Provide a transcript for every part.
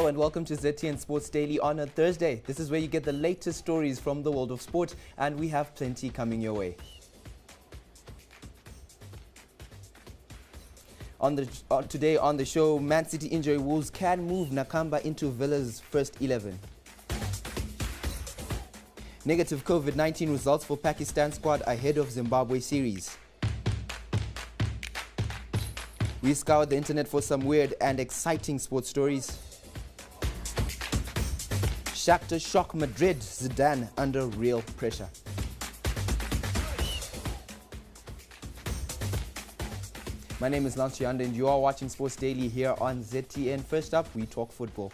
and welcome to ZTN Sports Daily on a Thursday. This is where you get the latest stories from the world of sport, and we have plenty coming your way. Today on the show, Man City injury Wolves can move Nakamba into Villa's first 11. Negative COVID-19 results for Pakistan squad ahead of Zimbabwe series. We scoured the internet for some weird and exciting sports stories. Shakhtar shock Madrid, Zidane under real pressure. My name is Lance Chianda and you are watching Sports Daily here on ZTN. First up, we talk football.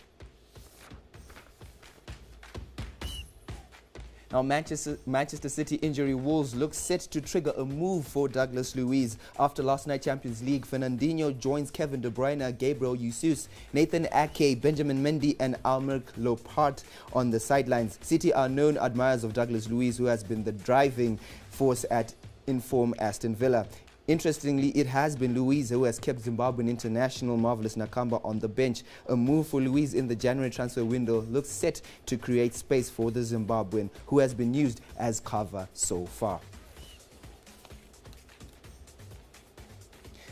Now, Manchester City injury Wolves look set to trigger a move for Douglas Luiz. After last night's Champions League, Fernandinho joins Kevin De Bruyne, Gabriel Jesus, Nathan Ake, Benjamin Mendy and Almir Laporte on the sidelines. City are known admirers of Douglas Luiz, who has been the driving force at inform Aston Villa. Interestingly, it has been Luiz who has kept Zimbabwean international Marvelous Nakamba on the bench. A move for Luiz in the January transfer window looks set to create space for the Zimbabwean, who has been used as cover so far.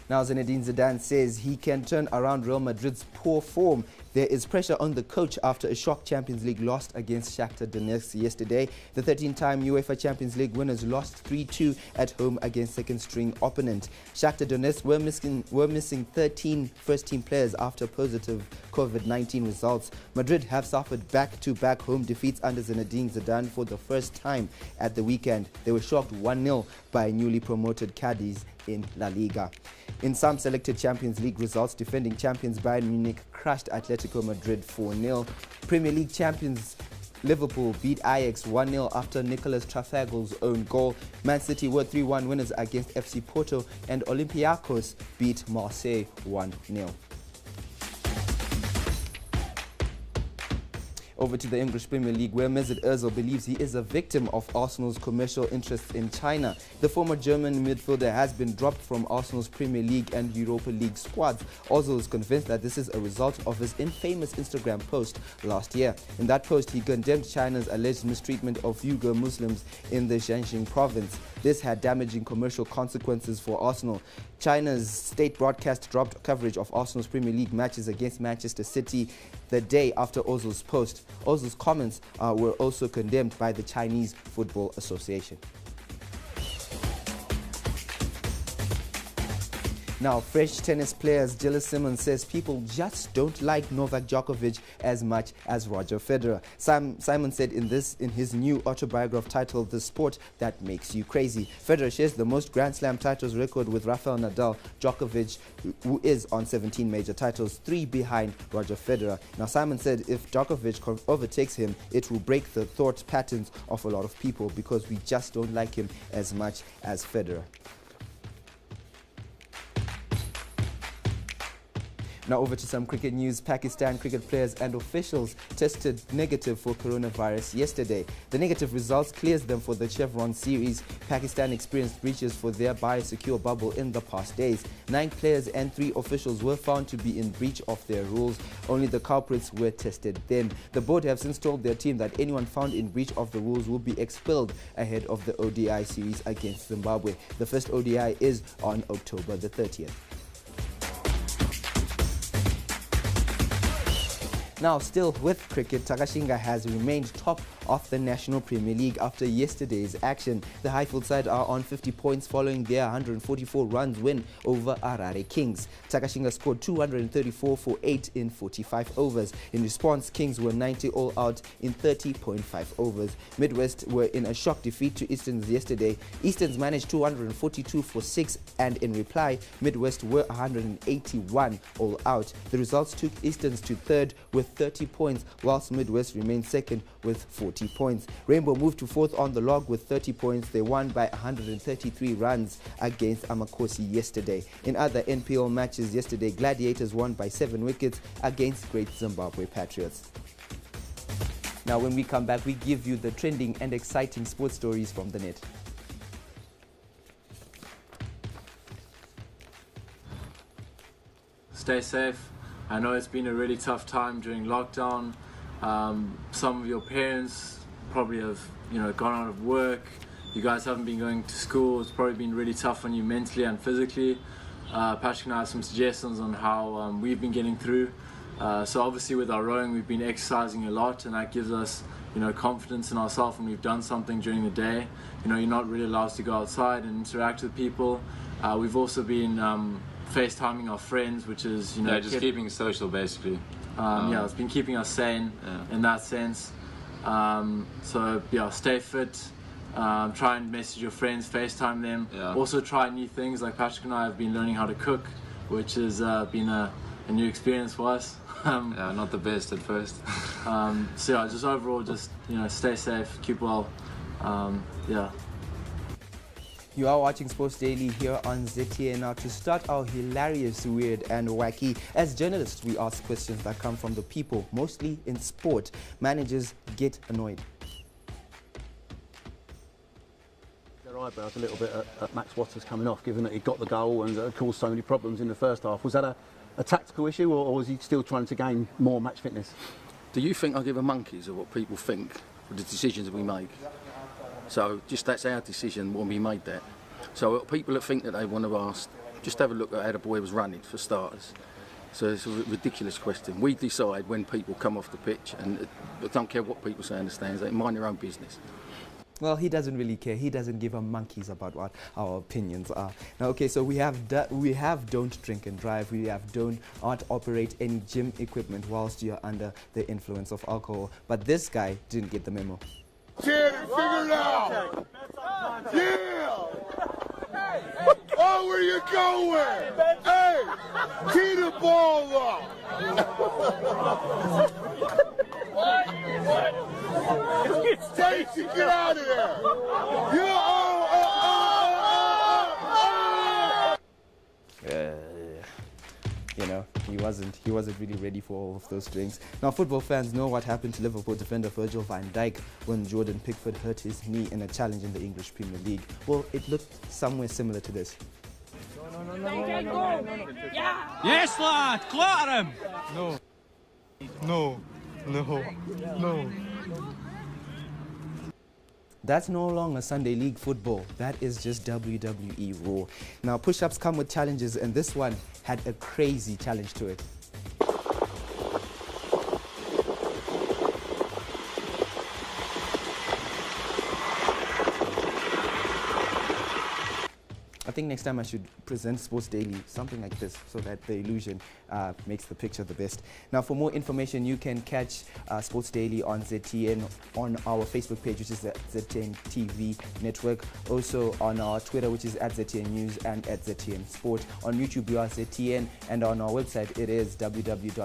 Now, Zinedine Zidane says he can turn around Real Madrid's poor form. There is pressure on the coach after a shock Champions League loss against Shakhtar Donetsk yesterday. The 13-time UEFA Champions League winners lost 3-2 at home against second-string opponent. Shakhtar Donetsk were missing 13 first-team players after positive COVID-19 results. Madrid have suffered back-to-back home defeats under Zinedine Zidane for the first time at the weekend. They were shocked 1-0 by newly promoted Cadiz in La Liga. In some selected Champions League results, defending champions Bayern Munich crushed Atletico Madrid 4-0. Premier League champions Liverpool beat Ajax 1-0 after Nicolas Trafalgar's own goal. Man City were 3-1 winners against FC Porto, and Olympiacos beat Marseille 1-0. Over to the English Premier League, where Mesut Ozil believes he is a victim of Arsenal's commercial interests in China. The former German midfielder has been dropped from Arsenal's Premier League and Europa League squads. Ozil is convinced that this is a result of his infamous Instagram post last year. In that post, he condemned China's alleged mistreatment of Uyghur Muslims in the Zhejiang province. This had damaging commercial consequences for Arsenal. China's state broadcast dropped coverage of Arsenal's Premier League matches against Manchester City the day after Ozil's post. Ozil's comments were also condemned by the Chinese Football Association. Now, French tennis players Gilles Simon says people just don't like Novak Djokovic as much as Roger Federer. Simon said in his new autobiography titled The Sport That Makes You Crazy. Federer shares the most Grand Slam titles record with Rafael Nadal. Djokovic, who is on 17 major titles, 3 behind Roger Federer. Now, Simon said if Djokovic overtakes him, it will break the thought patterns of a lot of people because we just don't like him as much as Federer. Now over to some cricket news. Pakistan cricket players and officials tested negative for coronavirus yesterday. The negative results clears them for the Chevron series. Pakistan experienced breaches for their biosecure bubble in the past days. 9 players and 3 officials were found to be in breach of their rules. Only the culprits were tested then. The board have since told their team that anyone found in breach of the rules will be expelled ahead of the ODI series against Zimbabwe. The first ODI is on October the 30th. Now, still with cricket, Takashinga has remained top of the National Premier League after yesterday's action. The Highfield side are on 50 points following their 144 runs win over Harare Kings. Takashinga scored 234 for 8 in 45 overs. In response, Kings were 90 all out in 30.5 overs. Midwest were in a shock defeat to Easterns yesterday. Easterns managed 242 for 6, and in reply, Midwest were 181 all out. The results took Easterns to third with 30 points, whilst Midwest remained second with 40 points. Rainbow moved to fourth on the log with 30 points. They won by 133 runs against Amakosi yesterday. In other NPL matches yesterday, Gladiators won by 7 wickets against Great Zimbabwe Patriots. Now, when we come back, we give you the trending and exciting sports stories from the net. Stay safe. I know it's been a really tough time during lockdown. Some of your parents probably have, gone out of work. You guys haven't been going to school. It's probably been really tough on you mentally and physically. Patrick and I have some suggestions on how we've been getting through. So obviously with our rowing, we've been exercising a lot, and that gives us, confidence in ourselves when we've done something during the day. You're not really allowed to go outside and interact with people. We've also been FaceTiming our friends, which is, just keeping social basically. Yeah, it's been keeping us sane in that sense. So yeah, stay fit. Try and message your friends, FaceTime them. Yeah. Also try new things, like Patrick and I have been learning how to cook, which has been a new experience for us. Yeah, not the best at first. So yeah, just overall, just stay safe, keep well. Yeah. You are watching Sports Daily here on ZTN. Now, to start our hilarious, weird and wacky, as journalists we ask questions that come from the people, mostly in sport. Managers get annoyed. Their eyebrows a little bit at Max Waters coming off, given that he got the goal and caused so many problems in the first half. Was that a tactical issue, or was he still trying to gain more match fitness? Do you think I give a monkeys of what people think for the decisions we make? So just that's our decision when we made that. So people that think that they want to ask, just have a look at how the boy was running for starters. So it's a ridiculous question. We decide when people come off the pitch, and I don't care what people say in the stands, they mind their own business. Well, he doesn't really care. He doesn't give a monkeys about what our opinions are. Now, okay, so we have don't drink and drive. We have aren't operate any gym equipment whilst you're under the influence of alcohol. But this guy didn't get the memo. Figure it out! Yeah! Oh, where you going? Hey! Tee the ball up! Stacy, get out of there! He wasn't really ready for all of those drinks. Now, football fans know what happened to Liverpool defender Virgil van Dijk when Jordan Pickford hurt his knee in a challenge in the English Premier League. Well, it looked somewhere similar to this. Yes, lad, clatter him! No. That's no longer Sunday League football. That is just WWE Raw. Now, push-ups come with challenges, and this one had a crazy challenge to it. I think next time I should present Sports Daily something like this, so that the illusion makes the picture the best. Now, for more information, you can catch Sports Daily on ZTN, on our Facebook page, which is the ZTN TV network. Also on our Twitter, which is at ZTN News and at ZTN Sport. On YouTube, we are ZTN, and on our website, it is www.ztn.co.zw.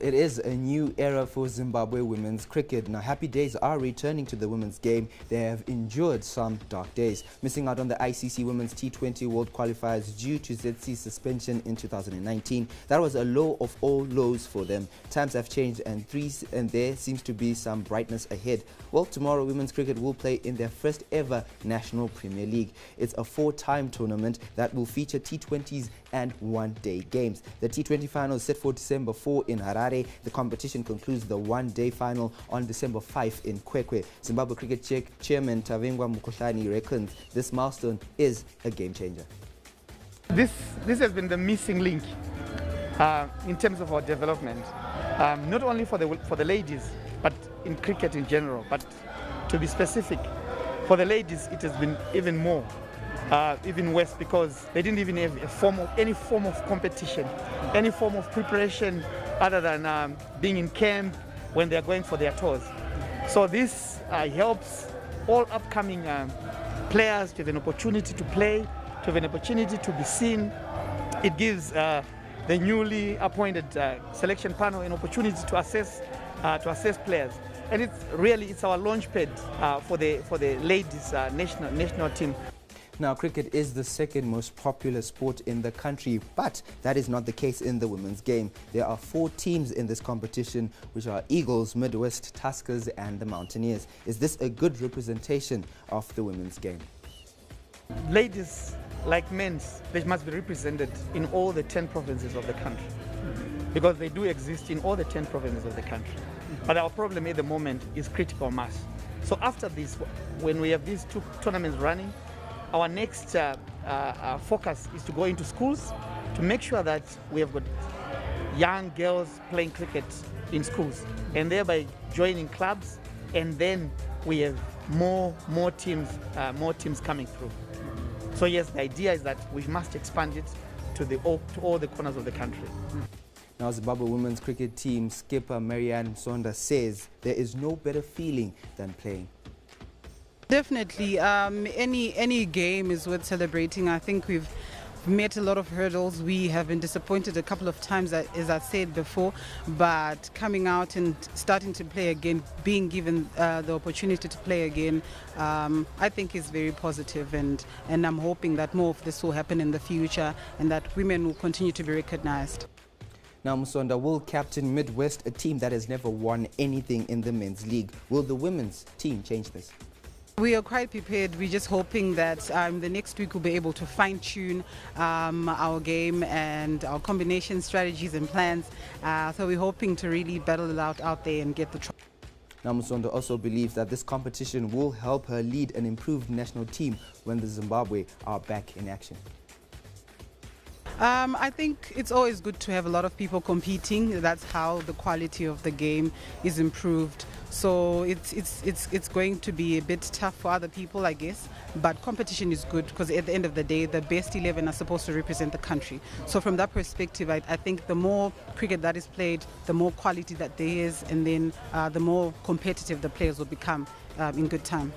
It is a new era for Zimbabwe women's cricket. Now, happy days are returning to the women's game. They have endured some dark days, missing out on the ICC Women's T20 World Qualifiers due to ZC's suspension in 2019. That was a low of all lows for them. Times have changed, and there seems to be some brightness ahead. Well, tomorrow women's cricket will play in their first ever National Premier League. It's a 4-time tournament that will feature T20s and one-day games. The T20 final is set for December 4 in Harare. The competition concludes the one-day final on December 5 in Kwekwe. Zimbabwe Cricket Chairman Tavengwa Mukhohlani reckons this milestone is a game changer. This has been the missing link in terms of our development, not only for the ladies, but in cricket in general. But to be specific, for the ladies, it has been even more. Even worse, because they didn't even have any form of competition, any form of preparation other than being in camp when they're going for their tours. So this helps all upcoming players to have an opportunity to play, to have an opportunity to be seen. It gives the newly appointed selection panel an opportunity to assess players. And it's our launch pad for the ladies national team. Now, cricket is the second most popular sport in the country, but that is not the case in the women's game. There are 4 teams in this competition, which are Eagles, Midwest, Tuskers and the Mountaineers. Is this a good representation of the women's game? Ladies, like men's, they must be represented in all the 10 provinces of the country, because they do exist in all the 10 provinces of the country. But our problem at the moment is critical mass. So after this, when we have these 2 tournaments running, our next focus is to go into schools to make sure that we have got young girls playing cricket in schools and thereby joining clubs, and then we have more teams coming through. So yes, the idea is that we must expand it to all the corners of the country. Now, Zimbabwe women's cricket team skipper Marianne Msonda says there is no better feeling than playing. Definitely, any game is worth celebrating. I think we've met a lot of hurdles. We have been disappointed a couple of times, as I said before, but coming out and starting to play again, being given the opportunity to play again, I think is very positive, and I'm hoping that more of this will happen in the future and that women will continue to be recognized. Now, Msonda will captain Midwest, a team that has never won anything in the men's league. Will the women's team change this? We are quite prepared. We're just hoping that the next week we'll be able to fine-tune our game and our combination strategies and plans. So we're hoping to really battle it out there and get the trophy. Now, Msonda also believes that this competition will help her lead an improved national team when the Zimbabwe are back in action. I think it's always good to have a lot of people competing. That's how the quality of the game is improved. So it's going to be a bit tough for other people, I guess, but competition is good because at the end of the day, the best 11 are supposed to represent the country. So from that perspective, I think the more cricket that is played, the more quality that there is, and then the more competitive the players will become in good time.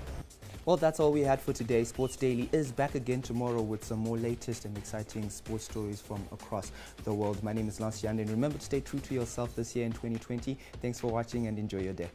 Well, that's all we had for today. Sports Daily is back again tomorrow with some more latest and exciting sports stories from across the world. My name is Lance Yande, and remember to stay true to yourself this year in 2020. Thanks for watching and enjoy your day.